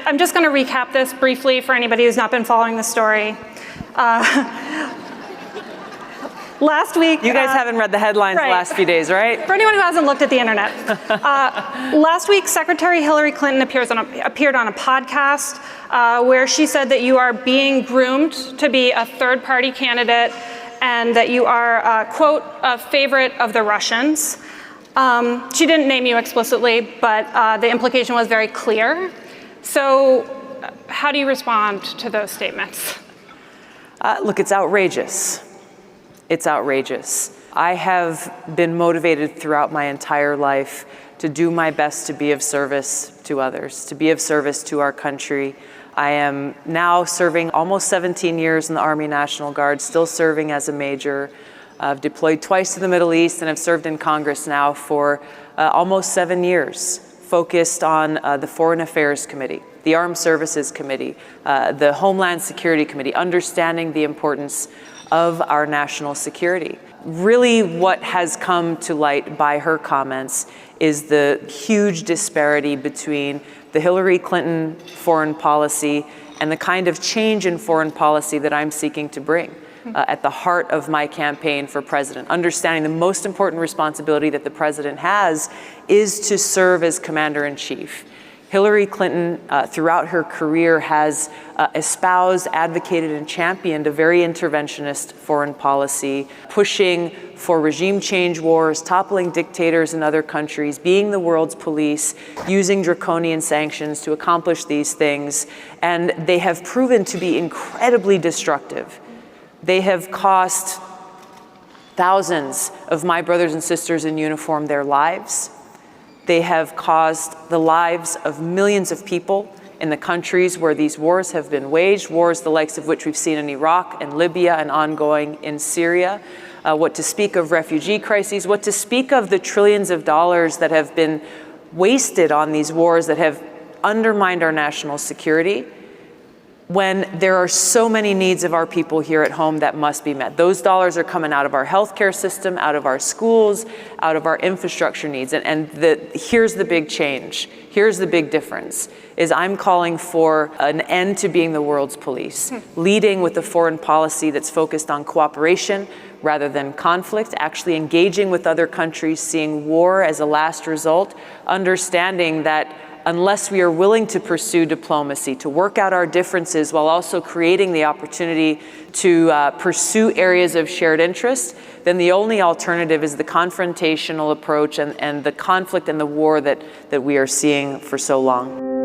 I'm just going to recap this briefly for anybody who's not been following the story. Last week... You guys haven't read the headlines the last few days, right? For anyone who hasn't looked at the internet. Last week, Secretary Hillary Clinton appeared on a podcast where she said that you are being groomed to be a third-party candidate and that you are, quote, a favorite of the Russians. She didn't name you explicitly, but the implication was very clear. So how do you respond to those statements? Look, it's outrageous. It's outrageous. I have been motivated throughout my entire life to do my best to be of service to others, to be of service to our country. I am now serving almost 17 years in the Army National Guard, still serving as a major. I've deployed twice to the Middle East and have served in Congress now for almost 7 years, focused on the Foreign Affairs Committee, the Armed Services Committee, the Homeland Security Committee, understanding the importance of our national security. Really what has come to light by her comments is the huge disparity between the Hillary Clinton foreign policy and the kind of change in foreign policy that I'm seeking to bring at the heart of my campaign for president. Understanding the most important responsibility that the president has is to serve as commander-in-chief. Hillary Clinton, throughout her career, has espoused, advocated, and championed a very interventionist foreign policy, pushing for regime change wars, toppling dictators in other countries, being the world's police, using draconian sanctions to accomplish these things. And they have proven to be incredibly destructive. They have cost thousands of my brothers and sisters in uniform their lives. They have caused the lives of millions of people in the countries where these wars have been waged, wars the likes of which we've seen in Iraq and Libya and ongoing in Syria. What to speak of refugee crises, what to speak of the trillions of dollars that have been wasted on these wars that have undermined our national security, when there are so many needs of our people here at home that must be met. Those dollars are coming out of our healthcare system, out of our schools, out of our infrastructure needs. And here's the big change. Here's the big difference, is I'm calling for an end to being the world's police, leading with a foreign policy that's focused on cooperation rather than conflict, actually engaging with other countries, seeing war as a last result, understanding that unless we are willing to pursue diplomacy, to work out our differences while also creating the opportunity to pursue areas of shared interest, then the only alternative is the confrontational approach and the conflict and the war that we are seeing for so long.